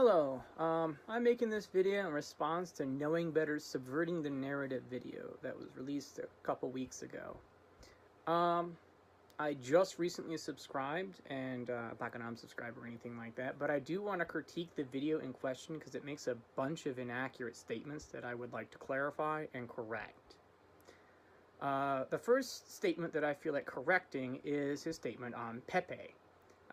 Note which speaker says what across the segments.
Speaker 1: Hello, I'm making this video in response to Knowing Better's Subverting the Narrative video that was released a couple weeks ago. I just recently subscribed, and I'm not going to unsubscribe or anything like that, but I do want to critique the video in question because it makes a bunch of inaccurate statements that I would like to clarify and correct. The first statement that I feel like correcting is his statement on Pepe.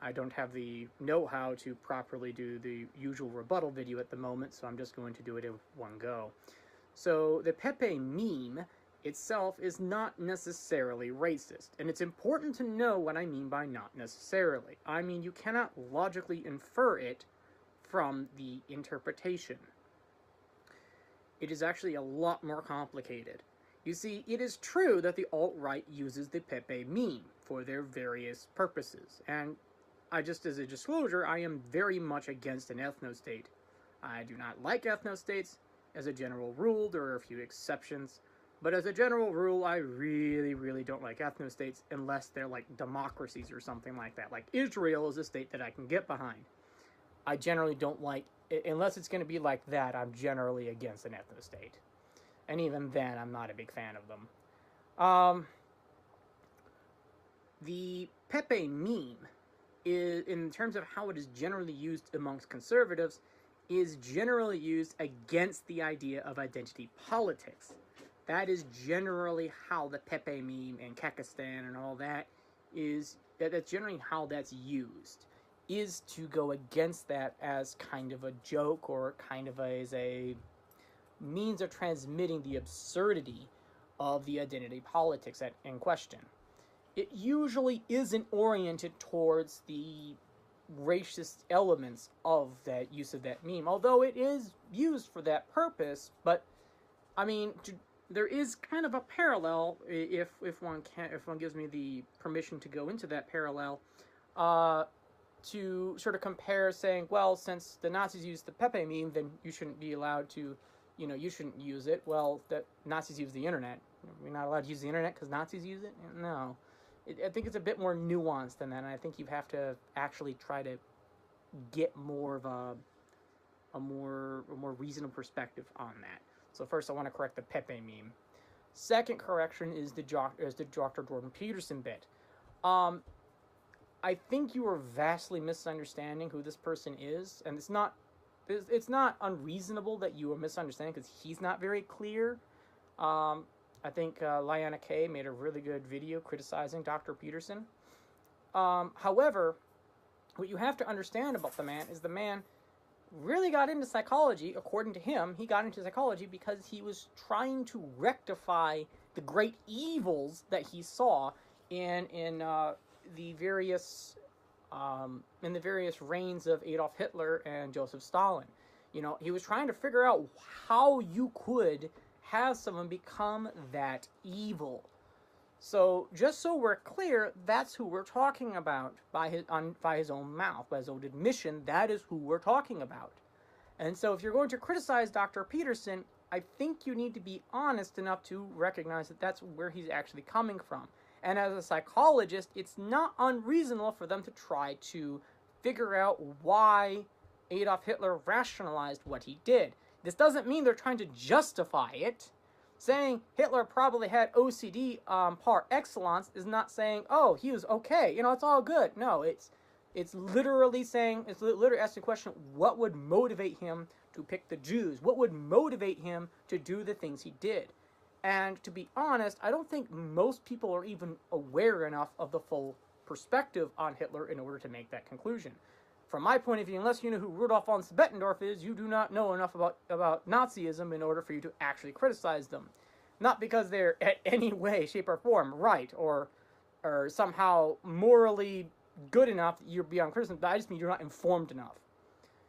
Speaker 1: I don't have the know-how to properly do the usual rebuttal video at the moment, so I'm just going to do it in one go. So the Pepe meme itself is not necessarily racist, and it's important to know what I mean by not necessarily. I mean, you cannot logically infer it from the interpretation. It is actually a lot more complicated. You see, it is true that the alt-right uses the Pepe meme for their various purposes, and just as a disclosure, I am very much against an ethno-state. I do not like ethno-states. As a general rule, there are a few exceptions, but as a general rule, I really don't like ethno-states unless they're like democracies or something like that. Like Israel is a state that I can get behind. I generally don't like, unless it's going to be like that, I'm generally against an ethno-state. And even then, I'm not a big fan of them. The Pepe meme, in terms of how it is generally used amongst conservatives, is generally used against the idea of identity politics. That is generally how the Pepe meme and Kekistan and all that is, that's generally how that's used, is to go against that as kind of a joke or kind of as a means of transmitting the absurdity of the identity politics in question. It usually isn't oriented towards the racist elements of that use of that meme, although it is used for that purpose. But I mean, there is kind of a parallel, if one gives me the permission to go into that parallel, to sort of compare, saying, well, since the Nazis used the Pepe meme, then you shouldn't be allowed to, you shouldn't use it. Well, that Nazis use the internet. We're not allowed to use the internet because Nazis use it? No. I think it's a bit more nuanced than that, and I think you have to actually try to get more of a more reasonable perspective on that. So first, I want to correct the Pepe meme. Second correction is the Dr. Jordan Peterson bit. I think you are vastly misunderstanding who this person is, and it's not unreasonable that you are misunderstanding because he's not very clear. I think Liana K made a really good video criticizing Dr. Peterson. However, what you have to understand about the man is the man really got into psychology. According to him, he got into psychology because he was trying to rectify the great evils that he saw in the various reigns of Adolf Hitler and Joseph Stalin. He was trying to figure out how you could have someone become that evil. So, just so we're clear, that's who we're talking about by his own mouth, by his own admission. That is who we're talking about. And so, if you're going to criticize Dr. Peterson, I think you need to be honest enough to recognize that that's where he's actually coming from. And as a psychologist, it's not unreasonable for them to try to figure out why Adolf Hitler rationalized what he did. This doesn't mean they're trying to justify it. Saying Hitler probably had OCD par excellence is not saying, oh, he was okay, it's all good. No, it's literally saying, it's literally asking the question, what would motivate him to pick the Jews? What would motivate him to do the things he did? And to be honest, I don't think most people are even aware enough of the full perspective on Hitler in order to make that conclusion. From my point of view, unless you know who Rudolf von Bettendorf is, you do not know enough about Nazism in order for you to actually criticize them. Not because they're in any way, shape, or form right, or somehow morally good enough that you're beyond criticism, but I just mean you're not informed enough.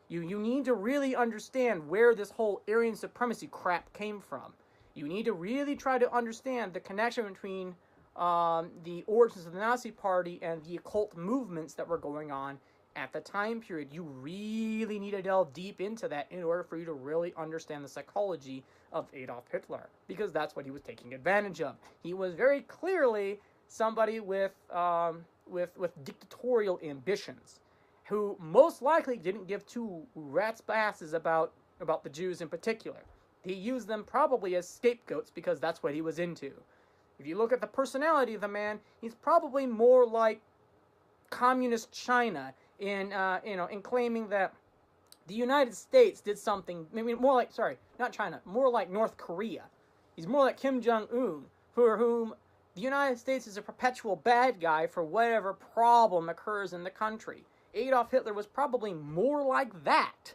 Speaker 1: You need to really understand where this whole Aryan supremacy crap came from. You need to really try to understand the connection between the origins of the Nazi Party and the occult movements that were going on at the time period. You really need to delve deep into that in order for you to really understand the psychology of Adolf Hitler, because that's what he was taking advantage of. He was very clearly somebody with dictatorial ambitions, who most likely didn't give two rat's asses about the Jews in particular. He used them probably as scapegoats because that's what he was into. If you look at the personality of the man, he's probably more like communist China in claiming that the United States did something. Maybe more like, sorry, not China, more like North Korea. He's more like Kim Jong-un, for whom the United States is a perpetual bad guy for whatever problem occurs in the country. Adolf Hitler was probably more like that,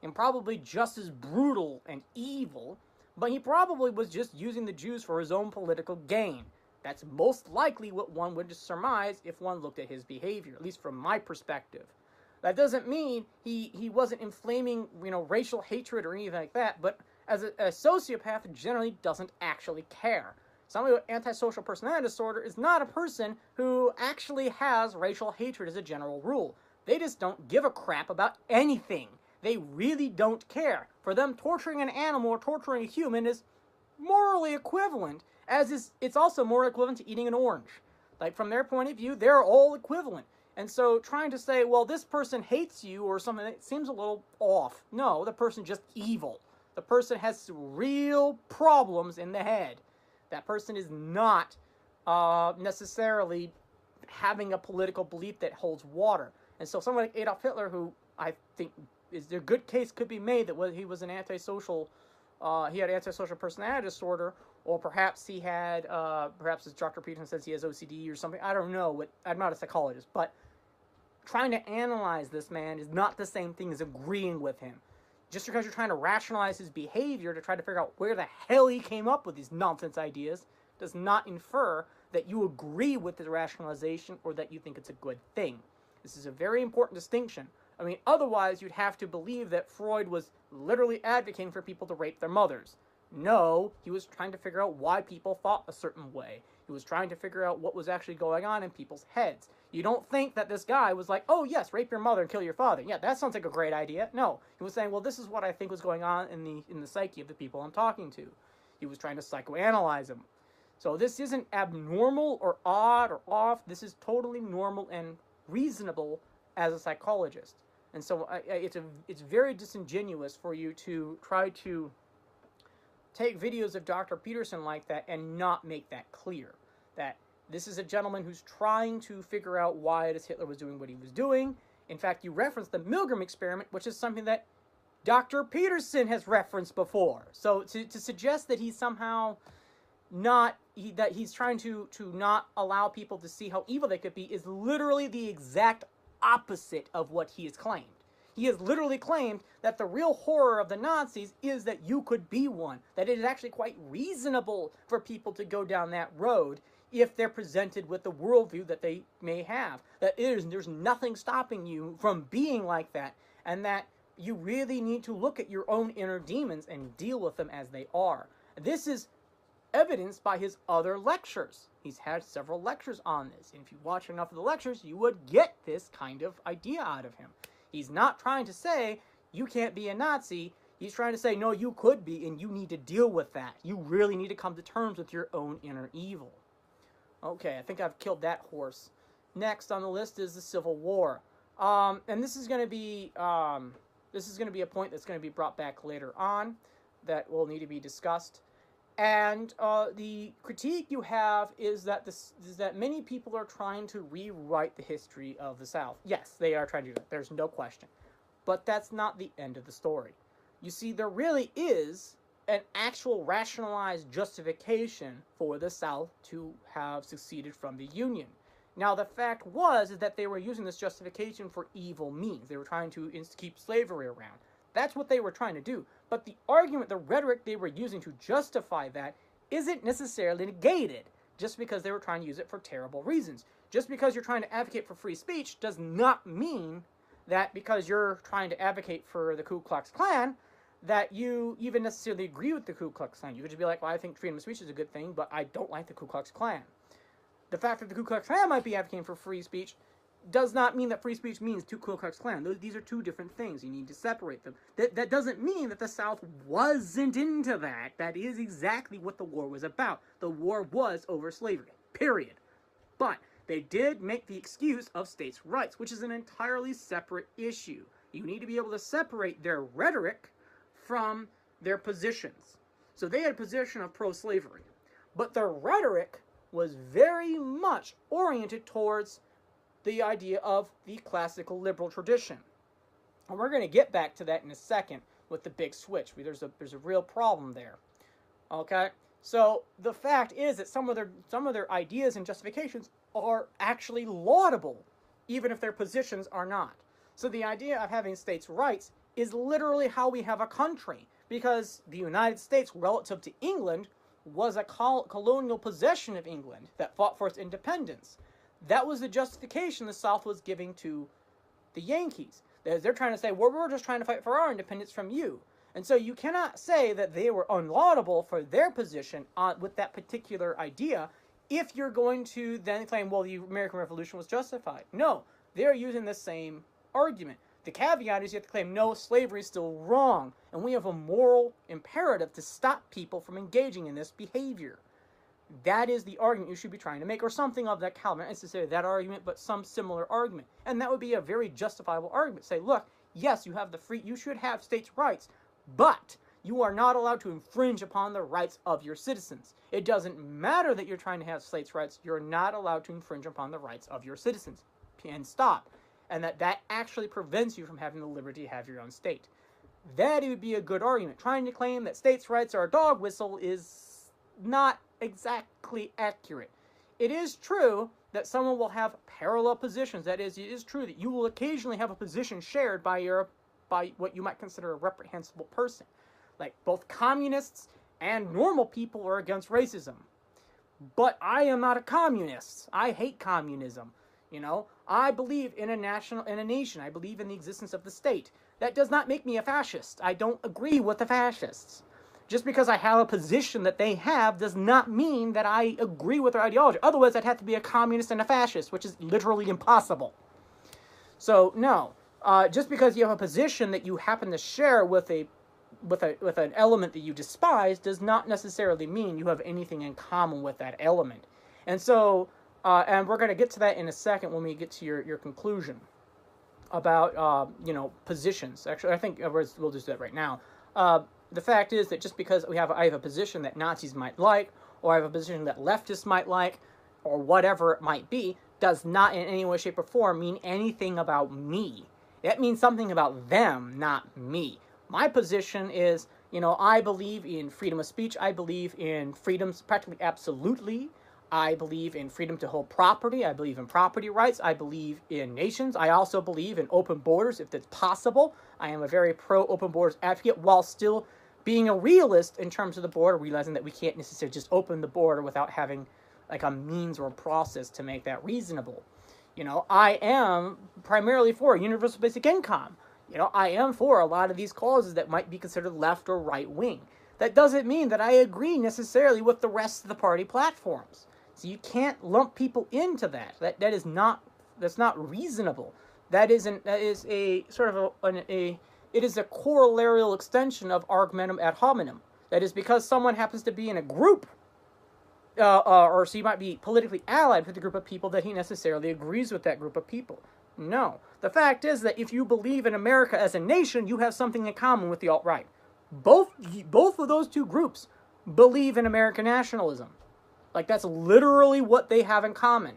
Speaker 1: and probably just as brutal and evil, but he probably was just using the Jews for his own political gain. That's most likely what one would surmise if one looked at his behavior, at least from my perspective. That doesn't mean he wasn't inflaming, racial hatred or anything like that, but as a sociopath generally doesn't actually care. Somebody with antisocial personality disorder is not a person who actually has racial hatred as a general rule. They just don't give a crap about anything. They really don't care. For them, torturing an animal or torturing a human is morally equivalent, it's also more equivalent to eating an orange. Like, from their point of view, they're all equivalent. And so trying to say, well, this person hates you or something, it seems a little off. No, the person's just evil. The person has real problems in the head. That person is not necessarily having a political belief that holds water. And so someone like Adolf Hitler, who I think is a good case could be made that he was an antisocial, he had antisocial personality disorder, or perhaps he had, perhaps as Dr. Peterson says, he has OCD or something. I don't know. I'm not a psychologist, but trying to analyze this man is not the same thing as agreeing with him. Just because you're trying to rationalize his behavior to try to figure out where the hell he came up with these nonsense ideas does not infer that you agree with the rationalization or that you think it's a good thing. This is a very important distinction. I mean, otherwise you'd have to believe that Freud was literally advocating for people to rape their mothers. No, he was trying to figure out why people thought a certain way. He was trying to figure out what was actually going on in people's heads. You don't think that this guy was like, oh yes, rape your mother and kill your father. Yeah, that sounds like a great idea. No, he was saying, well, this is what I think was going on in the psyche of the people I'm talking to. He was trying to psychoanalyze them. So this isn't abnormal or odd or off. This is totally normal and reasonable as a psychologist. And so it's very disingenuous for you to try to take videos of Dr. Peterson like that and not make that clear. That this is a gentleman who's trying to figure out why it is Hitler was doing what he was doing. In fact, you referenced the Milgram experiment, which is something that Dr. Peterson has referenced before. So to suggest that he's somehow that he's trying to not allow people to see how evil they could be is literally the exact opposite of what he has claimed. He has literally claimed that the real horror of the Nazis is that you could be one. That it is actually quite reasonable for people to go down that road if they're presented with the worldview that they may have. That there's nothing stopping you from being like that. And that you really need to look at your own inner demons and deal with them as they are. This is evidenced by his other lectures. He's had several lectures on this. And if you watch enough of the lectures, you would get this kind of idea out of him. He's not trying to say, you can't be a Nazi. He's trying to say, no, you could be, and you need to deal with that. You really need to come to terms with your own inner evil. Okay, I think I've killed that horse. Next on the list is the Civil War. And this is going to be a point that's going to be brought back later on that will need to be discussed. And the critique you have is that many people are trying to rewrite the history of the South. Yes, they are trying to do that. There's no question. But that's not the end of the story. You see, there really is an actual rationalized justification for the South to have seceded from the Union. Now, the fact is that they were using this justification for evil means. They were trying to keep slavery around. That's what they were trying to do. But the argument, the rhetoric they were using to justify that isn't necessarily negated just because they were trying to use it for terrible reasons. Just because you're trying to advocate for free speech does not mean that because you're trying to advocate for the Ku Klux Klan that you even necessarily agree with the Ku Klux Klan. You could just be like, well, I think freedom of speech is a good thing, but I don't like the Ku Klux Klan. The fact that the Ku Klux Klan might be advocating for free speech does not mean that free speech means Ku Klux Klan. These are two different things. You need to separate them. That doesn't mean that the South wasn't into that. That is exactly what the war was about. The war was over slavery, period. But They did make the excuse of states' rights, which is an entirely separate issue. You need to be able to separate their rhetoric from their positions. So they had a position of pro-slavery, but their rhetoric was very much oriented towards the idea of the classical liberal tradition. And we're going to get back to that in a second with the big switch. There's a real problem there. Okay? So the fact is that some of their ideas and justifications are actually laudable, even if their positions are not. So the idea of having states' rights is literally how we have a country, because the United States, relative to England, was a colonial possession of England that fought for its independence. That was the justification the South was giving to the Yankees. They're trying to say, well, we're just trying to fight for our independence from you. And so you cannot say that they were unlaudable for their position with that particular idea if you're going to then claim, well, the American Revolution was justified. No, they're using the same argument. The caveat is you have to claim, no, slavery is still wrong, and we have a moral imperative to stop people from engaging in this behavior. That is the argument you should be trying to make, or something of that caliber. Not necessarily that argument, but some similar argument. And that would be a very justifiable argument. Say, look, yes, you should have states' rights, but you are not allowed to infringe upon the rights of your citizens. It doesn't matter that you're trying to have states' rights. You're not allowed to infringe upon the rights of your citizens. And stop. And that actually prevents you from having the liberty to have your own state. That would be a good argument. Trying to claim that states' rights are a dog whistle is not exactly accurate. It is true that someone will have parallel positions. That is, it is true that you will occasionally have a position shared by what you might consider a reprehensible person. Like, both communists and normal people are against racism. But I am not a communist. I hate communism. You know, I believe in a nation. I believe in the existence of the state. That does not make me a fascist. I don't agree with the fascists. Just because I have a position that they have does not mean that I agree with their ideology. Otherwise, I'd have to be a communist and a fascist, which is literally impossible. So, no. Just because you have a position that you happen to share with an element that you despise does not necessarily mean you have anything in common with that element. And so, and we're going to get to that in a second when we get to your conclusion about, positions. Actually, I think we'll just do that right now. The fact is that just because I have a position that Nazis might like, or I have a position that leftists might like, or whatever it might be, does not in any way, shape, or form mean anything about me. That means something about them, not me. My position is, I believe in freedom of speech. I believe in freedoms practically absolutely. I believe in freedom to hold property. I believe in property rights. I believe in nations. I also believe in open borders if that's possible. I am a very pro-open borders advocate while still being a realist in terms of the border, realizing that we can't necessarily just open the border without having like a means or a process to make that reasonable. I am primarily for a universal basic income. I am for a lot of these causes that might be considered left or right wing. That doesn't mean that I agree necessarily with the rest of the party platforms. So you can't lump people into that. That's not reasonable. It is a corollarial extension of argumentum ad hominem. That is, because someone happens to be in a group, or so you might be politically allied with a group of people, that he necessarily agrees with that group of people. No. The fact is that if you believe in America as a nation, you have something in common with the alt-right. Both of those two groups believe in American nationalism. Like, that's literally what they have in common.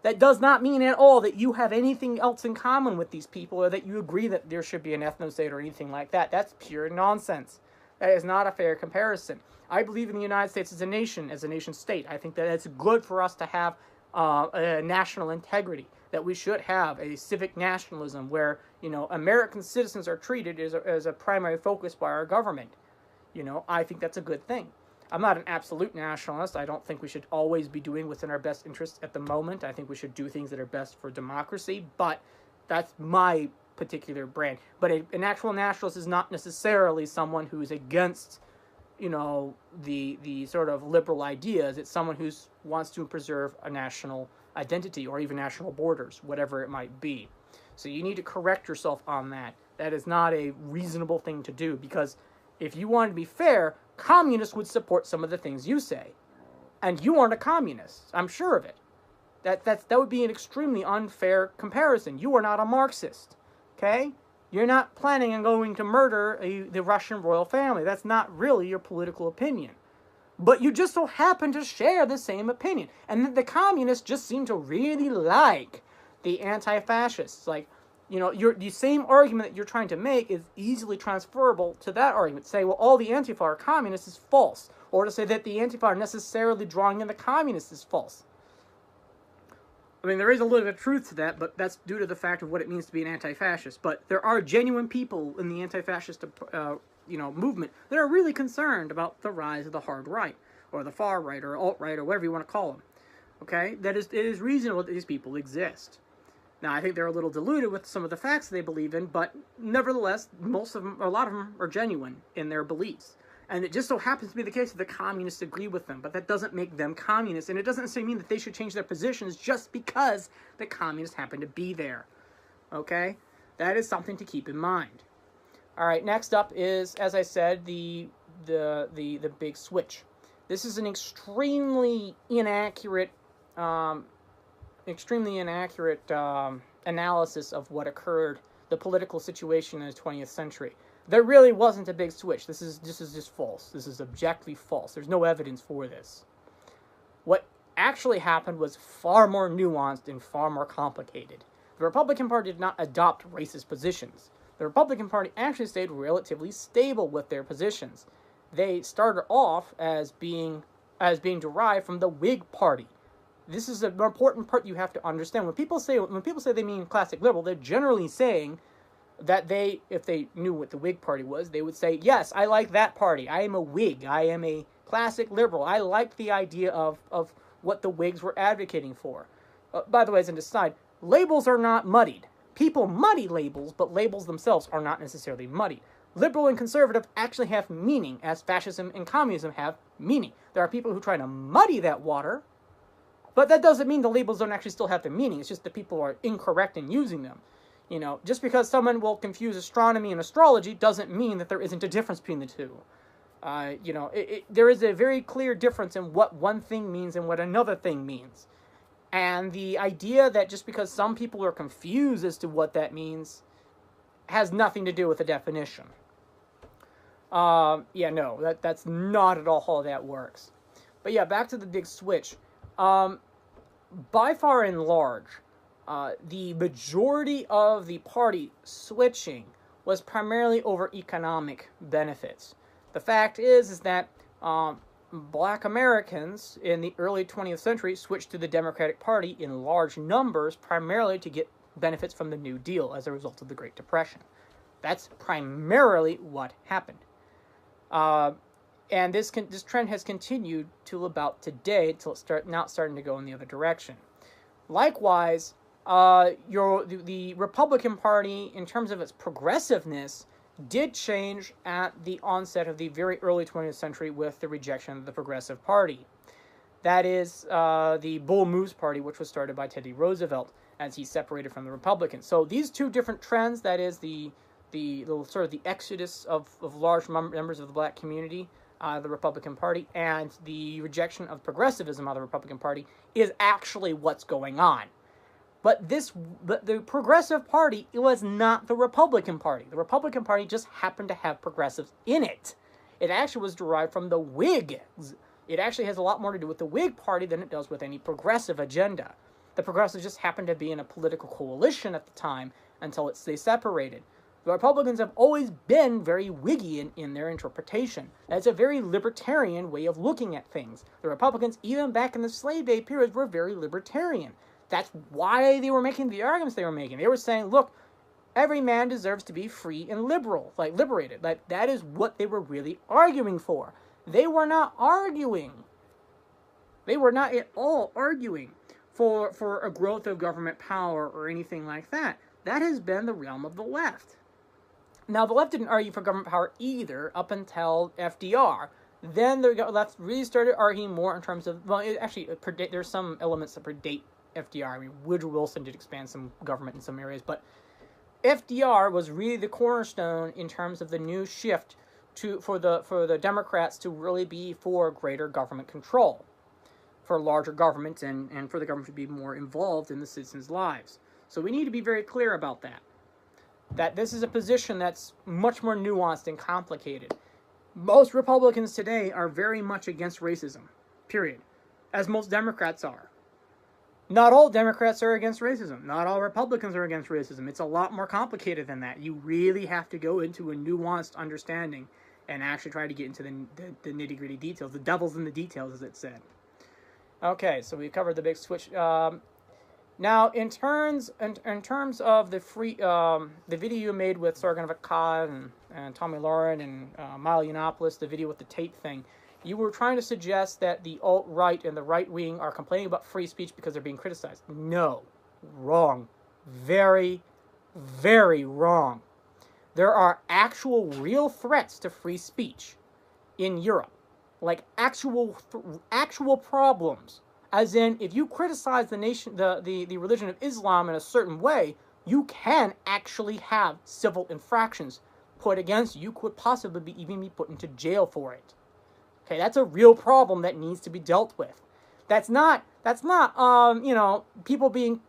Speaker 1: That does not mean at all that you have anything else in common with these people, or that you agree that there should be an ethno-state or anything like that. That's pure nonsense. That is not a fair comparison. I believe in the United States as a nation state. I think that it's good for us to have a national integrity, that we should have a civic nationalism where, American citizens are treated as a primary focus by our government. I think that's a good thing. I'm not an absolute nationalist. I don't think we should always be doing what's in our best interest at the moment. I think we should do things that are best for democracy, but that's my particular brand. But an actual nationalist is not necessarily someone who's against, the sort of liberal ideas. It's someone who wants to preserve a national identity or even national borders, whatever it might be. So you need to correct yourself on that. That is not a reasonable thing to do, because if you want to be fair, communists would support some of the things you say. And you aren't a communist. I'm sure of it. That would be an extremely unfair comparison. You are not a Marxist, okay? You're not planning on going to murder the Russian royal family. That's not really your political opinion. But you just so happen to share the same opinion. And the communists just seem to really like the anti-fascists. Like, you know, the same argument that you're trying to make is easily transferable to that argument. Say, well, all the Antifa are communists is false. Or to say that the Antifa are necessarily drawing in the communists is false. I mean, there is a little bit of truth to that, but that's due to the fact of what it means to be an anti-fascist. But there are genuine people in the anti-fascist movement that are really concerned about the rise of the hard right, or the far right, or alt-right, or whatever you want to call them. Okay? It is reasonable that these people exist. Now, I think they're a little diluted with some of the facts they believe in, but nevertheless, most of them, or a lot of them, are genuine in their beliefs. And it just so happens to be the case that the communists agree with them, but that doesn't make them communists, and it doesn't necessarily mean that they should change their positions just because the communists happen to be there. Okay? That is something to keep in mind. All right, next up is, as I said, the big switch. This is an extremely inaccurate analysis of what occurred, the political situation in the 20th century. There really wasn't a big switch. This is just false. This is objectively false. There's no evidence for this. What actually happened was far more nuanced and far more complicated. The Republican Party did not adopt racist positions. The Republican Party actually stayed relatively stable with their positions. They started off as being derived from the Whig Party. This is an important part you have to understand. When people say they mean classic liberal, they're generally saying that if they knew what the Whig Party was, they would say, yes, I like that party. I am a Whig. I am a classic liberal. I like the idea of what the Whigs were advocating for. By the way, as an aside, labels are not muddied. People muddy labels, but labels themselves are not necessarily muddied. Liberal and conservative actually have meaning, as fascism and communism have meaning. There are people who try to muddy that water, but that doesn't mean the labels don't actually still have the meaning. It's just that people are incorrect in using them. You know, just because someone will confuse astronomy and astrology doesn't mean that there isn't a difference between the two. There is a very clear difference in what one thing means and what another thing means. And the idea that just because some people are confused as to what that means has nothing to do with the definition. That's not at all how that works. But yeah, back to the big switch. By far and large, the majority of the party switching was primarily over economic benefits. The fact is that Black Americans in the early 20th century switched to the Democratic Party in large numbers, primarily to get benefits from the New Deal as a result of the Great Depression. That's primarily what happened. And this trend has continued till about today, till it's starting to go in the other direction. Likewise, the Republican Party, in terms of its progressiveness, did change at the onset of the very early 20th century with the rejection of the Progressive Party. That is the Bull Moose Party, which was started by Teddy Roosevelt as he separated from the Republicans. So these two different trends, that is the sort of the exodus of large members of the black community, the Republican Party, and the rejection of progressivism of the Republican Party, is actually what's going on. But the Progressive Party, it was not the Republican Party. The Republican Party just happened to have progressives in it. It actually was derived from the Whigs. It actually has a lot more to do with the Whig Party than it does with any progressive agenda. The progressives just happened to be in a political coalition at the time until they separated. The Republicans have always been very Whiggian in their interpretation. That's a very libertarian way of looking at things. The Republicans, even back in the slave day period, were very libertarian. That's why they were making the arguments they were making. They were saying, look, every man deserves to be free and liberated. That is what they were really arguing for. They were not arguing. They were not at all arguing for a growth of government power or anything like that. That has been the realm of the left. Now, the left didn't argue for government power either up until FDR. Then the left really started arguing more in terms of, there's some elements that predate FDR. I mean, Woodrow Wilson did expand some government in some areas, but FDR was really the cornerstone in terms of the new shift for the Democrats to really be for greater government control. for larger government and for the government to be more involved in the citizens' lives. So we need to be very clear about that. That this is a position that's much more nuanced and complicated. Most Republicans today are very much against racism, period, as most Democrats are. Not all Democrats are against racism. Not all Republicans are against racism. It's a lot more complicated than that. You really have to go into a nuanced understanding and actually try to get into the nitty-gritty details. The devil's in the details, as it said. Okay, so we covered the big switch. Now, in terms of the video you made with Sargon of Akkad and Tommy Lauren and Milo Yiannopoulos, the video with the tape thing, you were trying to suggest that the alt-right and the right-wing are complaining about free speech because they're being criticized. No. Wrong. Very, very wrong. There are actual real threats to free speech in Europe. Like actual problems. As in, if you criticize the religion of Islam in a certain way, you can actually have civil infractions put against you. You could possibly even be put into jail for it. Okay, that's a real problem that needs to be dealt with. That's not people being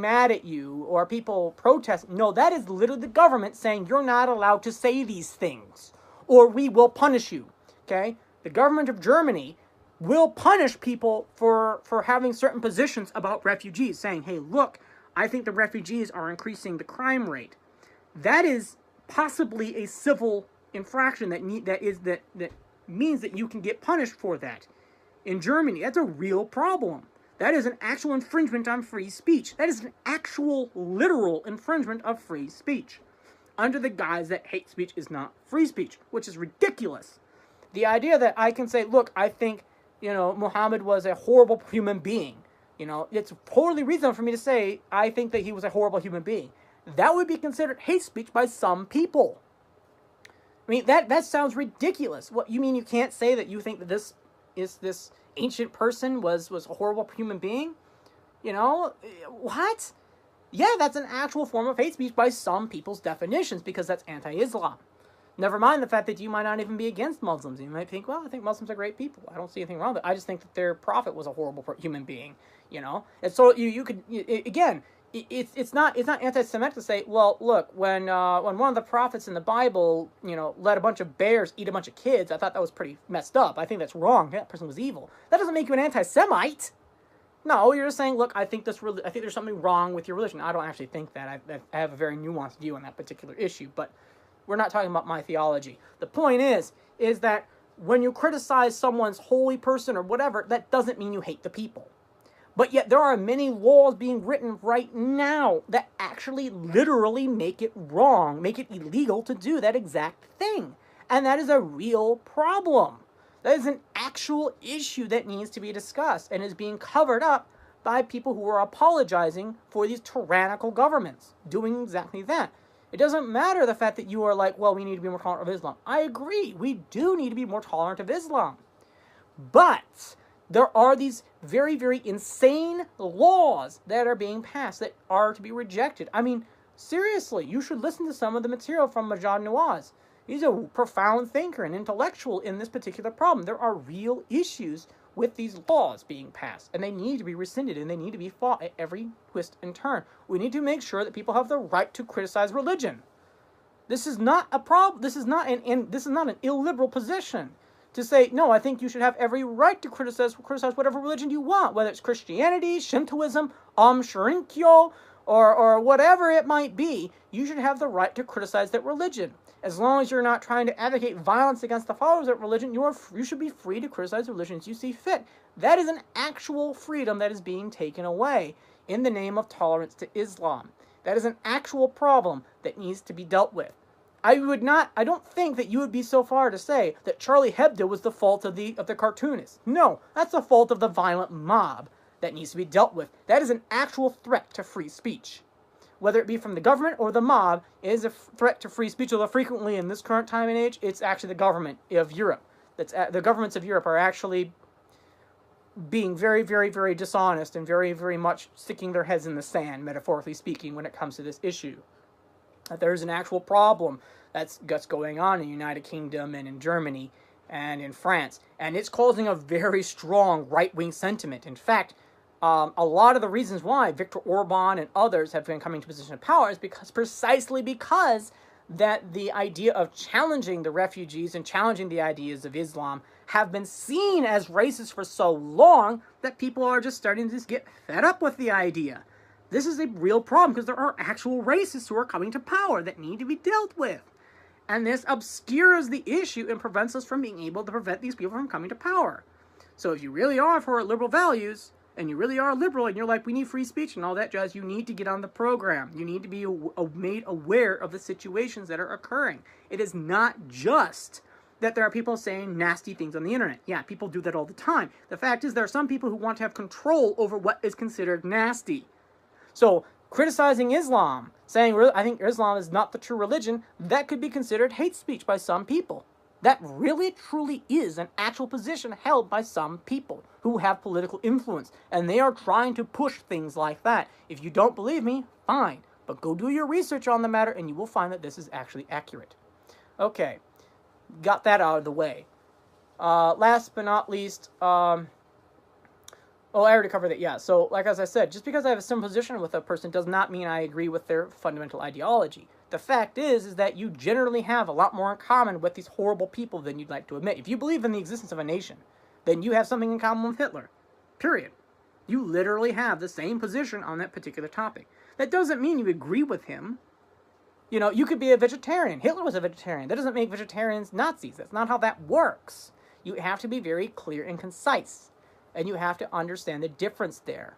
Speaker 1: mad at you or people protesting. No, that is literally the government saying you're not allowed to say these things or we will punish you. Okay? The government of Germany will punish people for having certain positions about refugees, saying, hey, look, I think the refugees are increasing the crime rate. That is possibly a civil infraction that means that you can get punished for that. In Germany, that's a real problem. That is an actual infringement on free speech. That is an actual, literal infringement of free speech. Under the guise that hate speech is not free speech, which is ridiculous. The idea that I can say, look, I think, Muhammad was a horrible human being. It's totally reasonable for me to say, I think that he was a horrible human being. That would be considered hate speech by some people. I mean, that sounds ridiculous. What, you mean you can't say that you think that this ancient person was a horrible human being? What? Yeah, that's an actual form of hate speech by some people's definitions because that's anti-Islam. Never mind the fact that you might not even be against Muslims. You might think, well, I think Muslims are great people. I don't see anything wrong with it. I just think that their prophet was a horrible human being, And so you could, again, it's not anti-Semitic to say, well, look, when one of the prophets in the Bible, let a bunch of bears eat a bunch of kids, I thought that was pretty messed up. I think that's wrong. That person was evil. That doesn't make you an anti-Semite. No, you're just saying, look, I think there's something wrong with your religion. I don't actually think that. I have a very nuanced view on that particular issue, but we're not talking about my theology. The point is that when you criticize someone's holy person or whatever, that doesn't mean you hate the people. But yet there are many laws being written right now that actually literally make it wrong, make it illegal to do that exact thing. And that is a real problem. That is an actual issue that needs to be discussed and is being covered up by people who are apologizing for these tyrannical governments doing exactly that. It doesn't matter the fact that you are like, well, we need to be more tolerant of Islam. I agree. We do need to be more tolerant of Islam. But there are these very, very insane laws that are being passed that are to be rejected. I mean, seriously, you should listen to some of the material from Majid Nawaz. He's a profound thinker and intellectual in this particular problem. There are real issues with these laws being passed, and they need to be rescinded, and they need to be fought at every twist and turn. We need to make sure that people have the right to criticize religion. This is not a problem. This is not an illiberal position to say, no, I think you should have every right to criticize whatever religion you want, whether it's Christianity, Shintoism, Shirinkyo, or whatever it might be. You should have the right to criticize that religion. As long as you're not trying to advocate violence against the followers of religion, you should be free to criticize religions you see fit. That is an actual freedom that is being taken away in the name of tolerance to Islam. That is an actual problem that needs to be dealt with. I don't think that you would be so far to say that Charlie Hebdo was the fault of the cartoonists. No, that's the fault of the violent mob that needs to be dealt with. That is an actual threat to free speech. Whether it be from the government or the mob, it is a threat to free speech, although frequently in this current time and age, it's actually the government of Europe. The governments of Europe are actually being very, very, very dishonest and very, very much sticking their heads in the sand, metaphorically speaking, when it comes to this issue. That there's an actual problem that's going on in the United Kingdom and in Germany, and in France, and it's causing a very strong right-wing sentiment. In fact, a lot of the reasons why Viktor Orban and others have been coming to a position of power is precisely because that the idea of challenging the refugees and challenging the ideas of Islam have been seen as racist for so long that people are just starting to get fed up with the idea. This is a real problem because there are actual racists who are coming to power that need to be dealt with. And this obscures the issue and prevents us from being able to prevent these people from coming to power. So if you really are for liberal values, and you really are liberal, and you're like, we need free speech and all that jazz, you need to get on the program. You need to be made aware of the situations that are occurring. It is not just that there are people saying nasty things on the internet. Yeah, people do that all the time. The fact is there are some people who want to have control over what is considered nasty. So criticizing Islam, saying, I think Islam is not the true religion, that could be considered hate speech by some people. That really, truly is an actual position held by some people who have political influence. And they are trying to push things like that. If you don't believe me, fine. But go do your research on the matter and you will find that this is actually accurate. Okay. Got that out of the way. Last but not least, oh, I already covered that, yeah. So, like as I said, just because I have a similar position with a person does not mean I agree with their fundamental ideology. The fact is that you generally have a lot more in common with these horrible people than you'd like to admit. If you believe in the existence of a nation, then you have something in common with Hitler. Period. You literally have the same position on that particular topic. That doesn't mean you agree with him. You know, you could be a vegetarian. Hitler was a vegetarian. That doesn't make vegetarians Nazis. That's not how that works. You have to be very clear and concise. And you have to understand the difference there.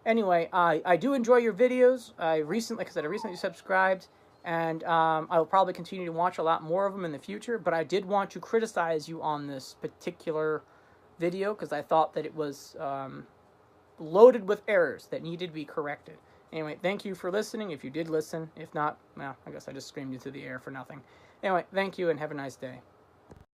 Speaker 1: Anyway, I do enjoy your videos. I recently subscribed. And I will probably continue to watch a lot more of them in the future. But I did want to criticize you on this particular video because I thought that it was loaded with errors that needed to be corrected. Anyway, thank you for listening, if you did listen. If not, well, I guess I just screamed into the air for nothing. Anyway, thank you and have a nice day.